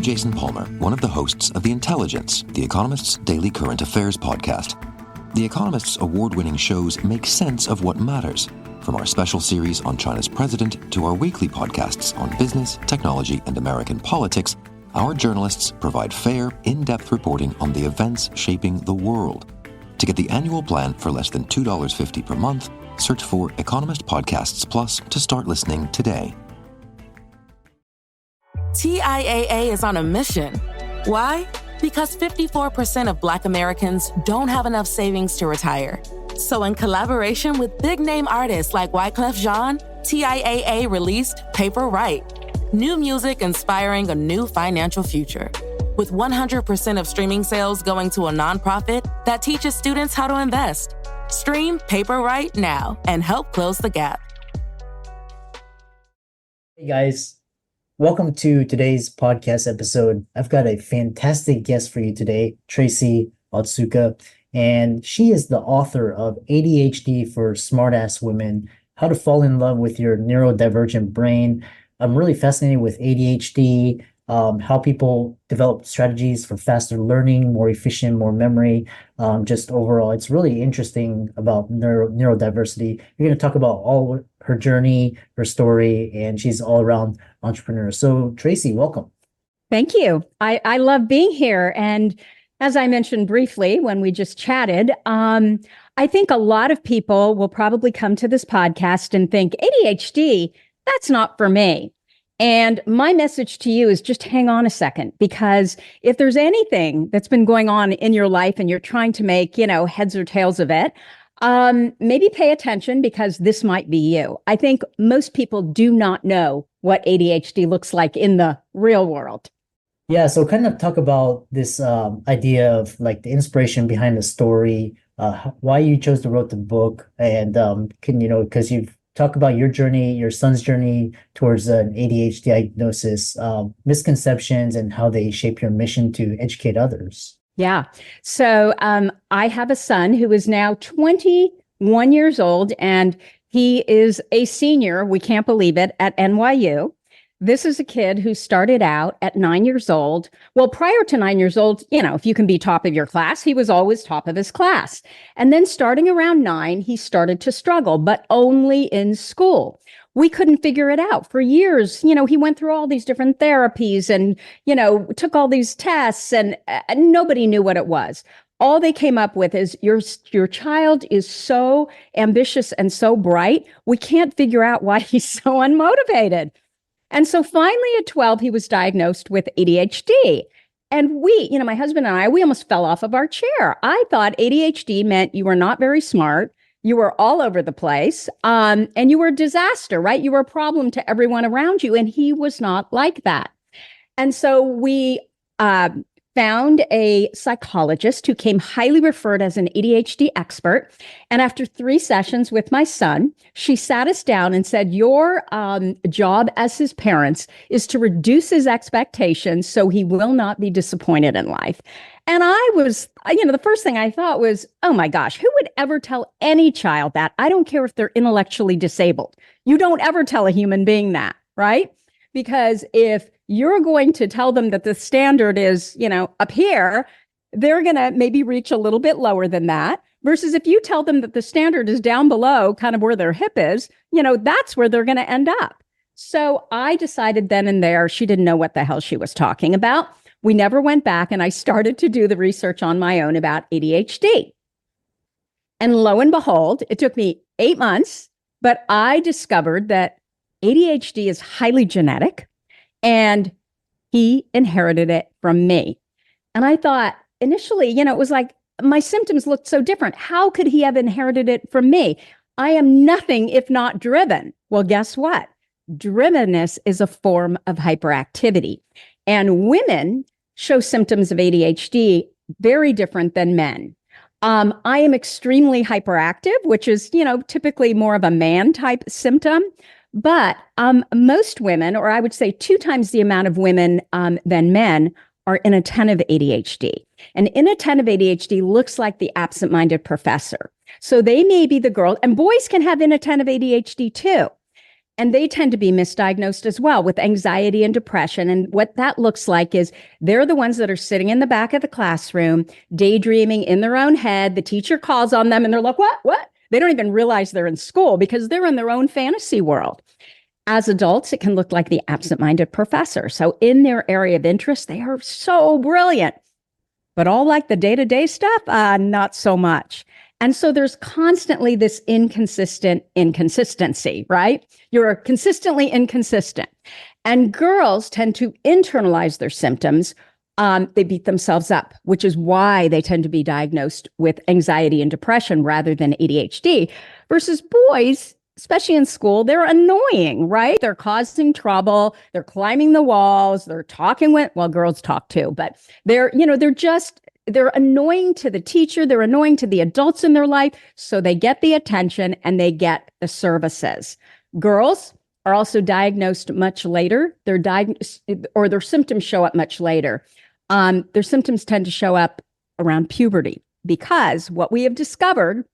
Jason Palmer, one of the hosts of The Intelligence, The Economist's daily current affairs podcast. The Economist's award-winning shows make sense of what matters, from our special series on China's president to our weekly podcasts on business, technology, and American politics. Our journalists provide fair, in-depth reporting on the events shaping the world. To get the annual plan for less than $2.50 per month, search for Economist Podcasts Plus to start listening today. TIAA is on a mission. Why? Because 54% of Black Americans don't have enough savings to retire. So in collaboration with big-name artists like Wyclef Jean, TIAA released Paper Right, new music inspiring a new financial future. With 100% of streaming sales going to a nonprofit that teaches students how to invest. Stream Paper Right now and help close the gap. Hey guys. Welcome to today's podcast episode. I've got a fantastic guest for you today, Tracy Otsuka, and she is the author of ADHD for Smartass Women, How to Fall in Love with Your Neurodivergent Brain. I'm really fascinated with ADHD, how people develop strategies for faster learning, more efficient, more memory. Just overall, it's really interesting about neurodiversity. We're going to talk about all her journey, her story, and she's all around entrepreneur. So Tracy, welcome. Thank you. I love being here. And as I mentioned briefly when we just chatted, I think a lot of people will probably come to this podcast and think ADHD, that's not for me. And my message to you is just hang on a second, because if there's anything that's been going on in your life and you're trying to make, heads or tails of it, maybe pay attention, because this might be you. I think most people do not know what ADHD looks like in the real world. Yeah, so kind of talk about this idea of like the inspiration behind the story, why you chose to write the book, and because you've talk about your journey, your son's journey towards an ADHD diagnosis, misconceptions, and how they shape your mission to educate others. Yeah. So I have a son who is now 21 years old, and he is a senior, we can't believe it, at NYU. This is a kid who started out at 9 years old. Well, prior to 9 years old, if you can be top of your class, he was always top of his class. And then starting around 9, he started to struggle, but only in school. We couldn't figure it out for years. He went through all these different therapies and, took all these tests, and nobody knew what it was. All they came up with is your child is so ambitious and so bright. We can't figure out why he's so unmotivated. And so finally at 12, he was diagnosed with ADHD. And we, my husband and I, we almost fell off of our chair. I thought ADHD meant you were not very smart, you were all over the place, and you were a disaster, right? You were a problem to everyone around you. And he was not like that. And so we found a psychologist who came highly referred as an ADHD expert. And after 3 sessions with my son, she sat us down and said, your job as his parents is to reduce his expectations so he will not be disappointed in life. And I was, the first thing I thought was, oh my gosh, who would ever tell any child that? I don't care if they're intellectually disabled. You don't ever tell a human being that, right? Because if you're going to tell them that the standard is, up here, they're going to maybe reach a little bit lower than that. Versus if you tell them that the standard is down below, kind of where their hip is, that's where they're going to end up. So I decided then and there, she didn't know what the hell she was talking about. We never went back, and I started to do the research on my own about ADHD. And lo and behold, it took me 8 months, but I discovered that ADHD is highly genetic, and he inherited it from me. And I thought initially, it was like my symptoms looked so different. How could he have inherited it from me? I am nothing if not driven. Well, guess what? Drivenness is a form of hyperactivity. And women show symptoms of ADHD very different than men. I am extremely hyperactive, which is, typically more of a man type symptom. But most women, or I would say 2 times the amount of women than men, are inattentive ADHD. And inattentive ADHD looks like the absent-minded professor. So they may be the girl, and boys can have inattentive ADHD too. And they tend to be misdiagnosed as well with anxiety and depression. And what that looks like is they're the ones that are sitting in the back of the classroom, daydreaming in their own head. The teacher calls on them and they're like, what? They don't even realize they're in school because they're in their own fantasy world. As adults, it can look like the absent-minded professor. So in their area of interest, they are so brilliant. But all like the day-to-day stuff, not so much. And so there's constantly this inconsistency, right? You're consistently inconsistent. And girls tend to internalize their symptoms. They beat themselves up, which is why they tend to be diagnosed with anxiety and depression rather than ADHD. Versus boys, especially in school, they're annoying, right? They're causing trouble. They're climbing the walls. They're talking with, well, girls talk too, but they're annoying to the teacher. They're annoying to the adults in their life. So they get the attention and they get the services. Girls are also diagnosed much later. They're diagnosed, or their symptoms show up much later. Their symptoms tend to show up around puberty because what we have discovered,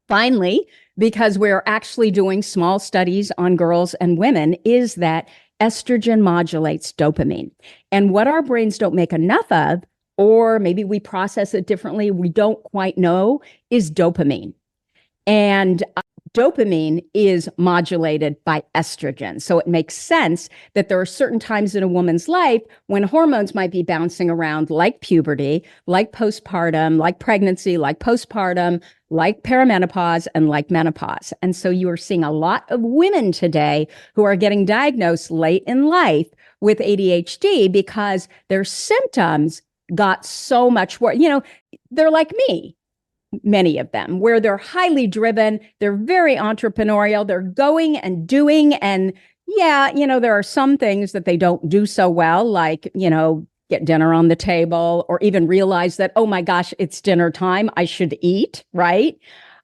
finally, because we're actually doing small studies on girls and women, is that estrogen modulates dopamine. And what our brains don't make enough of, or maybe we process it differently, we don't quite know, is dopamine. And dopamine is modulated by estrogen. So it makes sense that there are certain times in a woman's life when hormones might be bouncing around, like puberty, like postpartum, like pregnancy, like postpartum, like perimenopause, and like menopause. And so you are seeing a lot of women today who are getting diagnosed late in life with ADHD because their symptoms got so much worse. They're like me. Many of them, where they're highly driven, they're very entrepreneurial, they're going and doing. And there are some things that they don't do so well, like, get dinner on the table or even realize that, oh my gosh, it's dinner time, I should eat, right?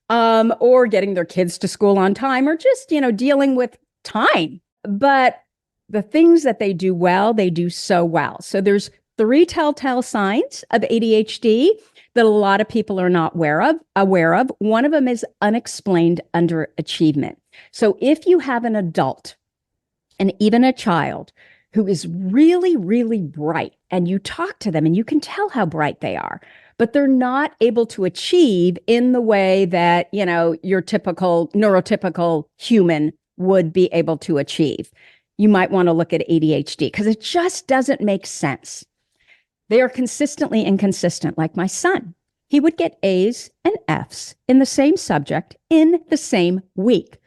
Or getting their kids to school on time, or just, dealing with time. But the things that they do well, they do so well. So there's 3 telltale signs of ADHD that a lot of people are not aware of. One of them is unexplained underachievement. So if you have an adult and even a child who is really, really bright, and you talk to them and you can tell how bright they are, but they're not able to achieve in the way that, your typical neurotypical human would be able to achieve, you might want to look at ADHD because it just doesn't make sense. They are consistently inconsistent, like my son. He would get A's and F's in the same subject in the same week.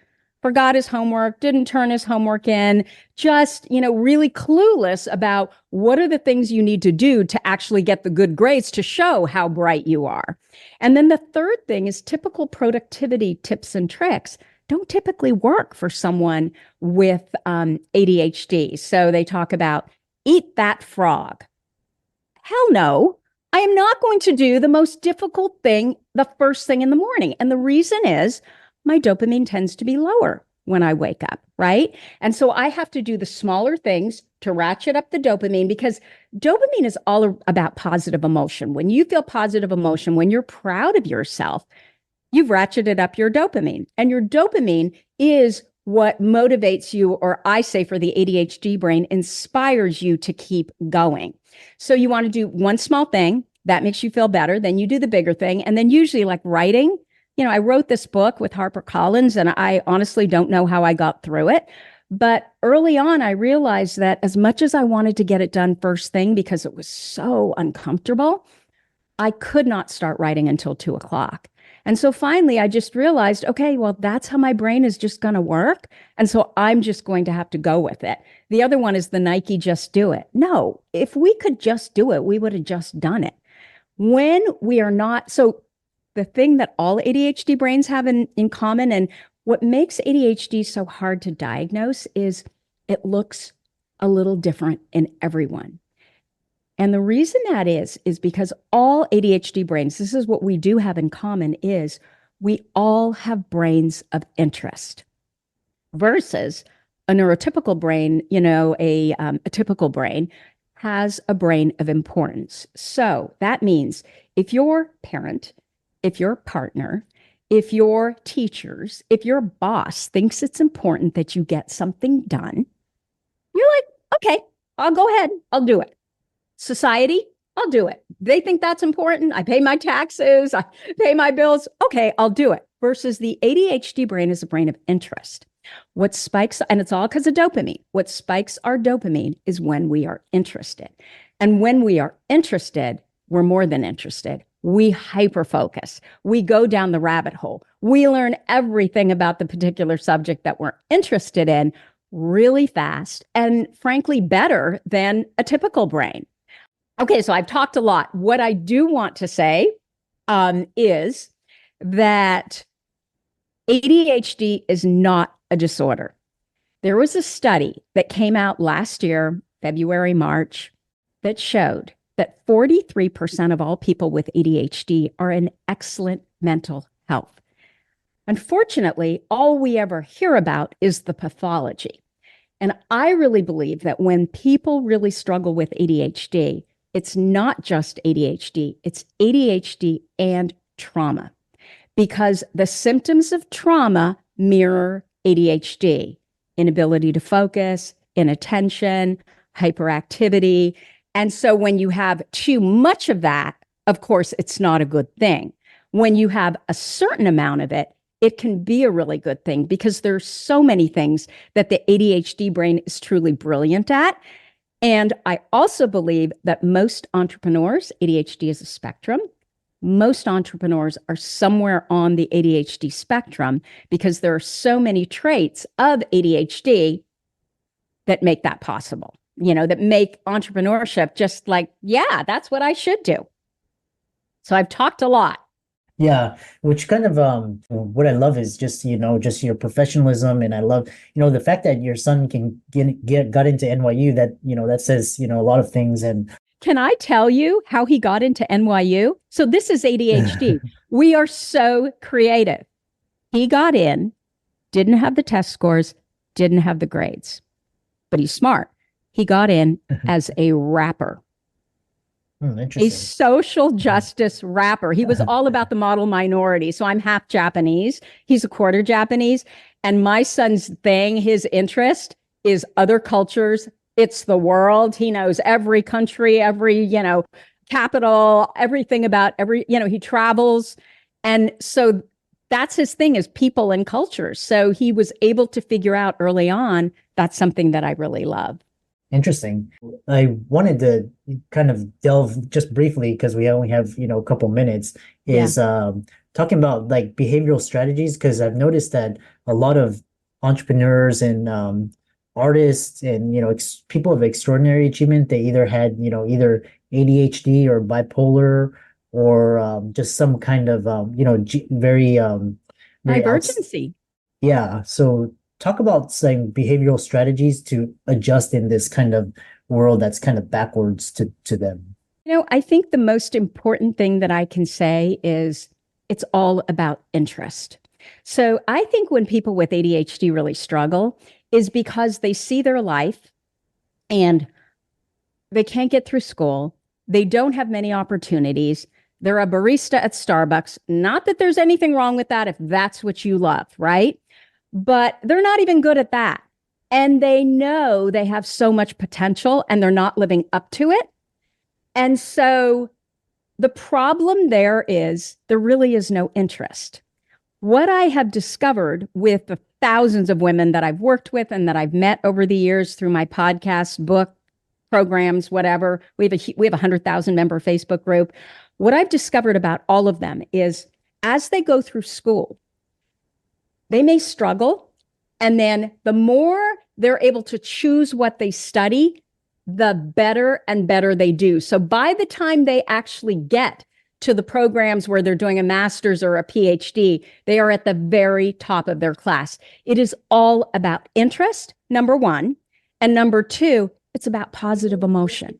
Forgot his homework, didn't turn his homework in, just, really clueless about what are the things you need to do to actually get the good grades to show how bright you are. And then the third thing is typical productivity tips and tricks don't typically work for someone with ADHD. So they talk about eat that frog. Hell no, I am not going to do the most difficult thing the first thing in the morning. And the reason is my dopamine tends to be lower when I wake up, right? And so I have to do the smaller things to ratchet up the dopamine, because dopamine is all about positive emotion. When you feel positive emotion, when you're proud of yourself, you've ratcheted up your dopamine. And your dopamine is what motivates you, or I say for the ADHD brain, inspires you to keep going. So you want to do one small thing that makes you feel better. Then you do the bigger thing. And then usually, like writing, I wrote this book with HarperCollins, and I honestly don't know how I got through it. But early on, I realized that as much as I wanted to get it done first thing because it was so uncomfortable, I could not start writing until 2:00. And so finally, I just realized, okay, well, that's how my brain is just going to work. And so I'm just going to have to go with it. The other one is the Nike Just Do It. No, if we could just do it, we would have just done it. When we are not, so the thing that all ADHD brains have in common, and what makes ADHD so hard to diagnose, is it looks a little different in everyone. And the reason that is because all ADHD brains, this is what we do have in common, is we all have brains of interest versus a neurotypical brain, a typical brain has a brain of importance. So that means if your parent, if your partner, if your teachers, if your boss thinks it's important that you get something done, you're like, okay, I'll go ahead. I'll do it. Society, I'll do it. They think that's important. I pay my taxes. I pay my bills. Okay, I'll do it. Versus the ADHD brain is a brain of interest. What spikes, and it's all because of dopamine. What spikes our dopamine is when we are interested. And when we are interested, we're more than interested. We hyperfocus. We go down the rabbit hole. We learn everything about the particular subject that we're interested in really fast and frankly better than a typical brain. Okay, so I've talked a lot. What I do want to say is that ADHD is not a disorder. There was a study that came out last year, February, March, that showed that 43% of all people with ADHD are in excellent mental health. Unfortunately, all we ever hear about is the pathology. And I really believe that when people really struggle with ADHD, it's not just ADHD, it's ADHD and trauma, because the symptoms of trauma mirror ADHD, inability to focus, inattention, hyperactivity. And so when you have too much of that, of course, it's not a good thing. When you have a certain amount of it, it can be a really good thing because there's so many things that the ADHD brain is truly brilliant at. And I also believe that most entrepreneurs, ADHD is a spectrum. Most entrepreneurs are somewhere on the ADHD spectrum because there are so many traits of ADHD that make that possible, that make entrepreneurship just like, yeah, that's what I should do. So I've talked a lot. Yeah, which kind of what I love is just just your professionalism, and I love the fact that your son can got into NYU. That that says a lot of things. And can I tell you how he got into NYU? So this is ADHD. We are so creative. He got in, didn't have the test scores, didn't have the grades, but he's smart. He got in as a rapper. A social justice rapper. He was all about the model minority. So I'm half Japanese. He's a quarter Japanese. And my son's thing, his interest is other cultures. It's the world. He knows every country, every, capital, everything about he travels. And so that's his thing, is people and cultures. So he was able to figure out early on, that's something that I really love. Interesting. I wanted to kind of delve just briefly, because we only have, a couple minutes, is talking about like behavioral strategies, because I've noticed that a lot of entrepreneurs and artists and, people of extraordinary achievement, they either had, either ADHD or bipolar or just some kind of, very divergency. Yeah. So talk about some behavioral strategies to adjust in this kind of world that's kind of backwards to them. I think the most important thing that I can say is it's all about interest. So I think when people with ADHD really struggle is because they see their life and they can't get through school. They don't have many opportunities. They're a barista at Starbucks. Not that there's anything wrong with that if that's what you love, right? But they're not even good at that. And they know they have so much potential and they're not living up to it. And so the problem there is there really is no interest. What I have discovered with the thousands of women that I've worked with and that I've met over the years through my podcast, book, programs, whatever, we have a 100,000 member Facebook group. What I've discovered about all of them is as they go through school, they may struggle, and then the more they're able to choose what they study, the better and better they do. So by the time they actually get to the programs where they're doing a master's or a PhD, they are at the very top of their class. It is all about interest, number one. And number two, it's about positive emotion.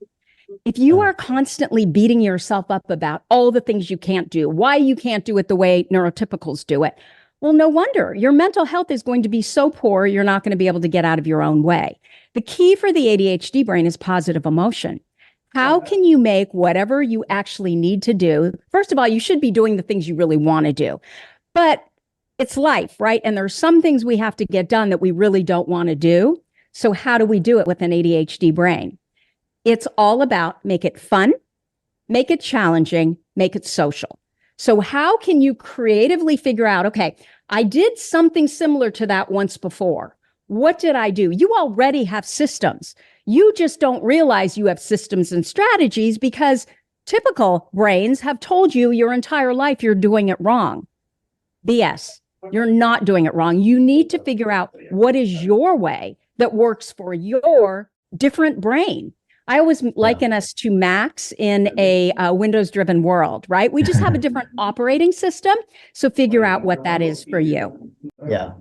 If you are constantly beating yourself up about all the things you can't do, why you can't do it the way neurotypicals do it, well, no wonder your mental health is going to be so poor, you're not going to be able to get out of your own way. The key for the ADHD brain is positive emotion. How can you make whatever you actually need to do? First of all, you should be doing the things you really want to do. But it's life, right? And there's some things we have to get done that we really don't want to do. So how do we do it with an ADHD brain? It's all about make it fun, make it challenging, make it social. So how can you creatively figure out, okay, I did something similar to that once before. What did I do? You already have systems. You just don't realize you have systems and strategies because typical brains have told you your entire life you're doing it wrong. BS. You're not doing it wrong. You need to figure out what is your way that works for your different brain. I always liken us to Macs in a Windows-driven world, right? We just have a different operating system. So figure out what that is for you. Yeah.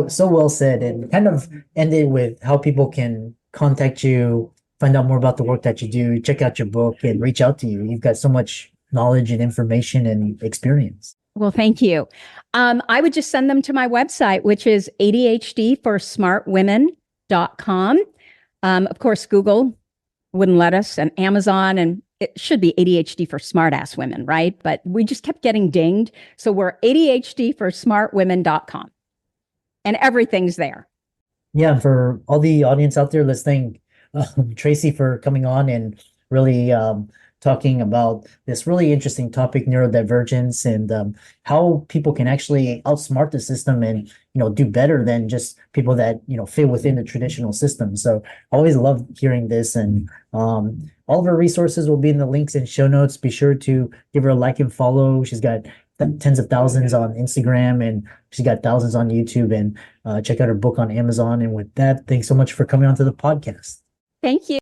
So well said. And kind of ended with how people can contact you, find out more about the work that you do, check out your book, and reach out to you. You've got so much knowledge and information and experience. Well, thank you. I would just send them to my website, which is ADHDforsmartwomen.com. Of course, Google wouldn't let us, and Amazon, and it should be ADHD for smartass women, right? But we just kept getting dinged. So we're ADHDforsmartwomen.com. And everything's there. Yeah, for all the audience out there listening, Tracy for coming on and really talking about this really interesting topic, neurodivergence, and how people can actually outsmart the system and do better than just people that fit within the traditional system. So I always love hearing this, and all of her resources will be in the links and show notes. Be sure to give her a like and follow. She's got tens of thousands on Instagram, and she's got thousands on YouTube, and check out her book on Amazon. And with that, thanks so much for coming onto the podcast. Thank you.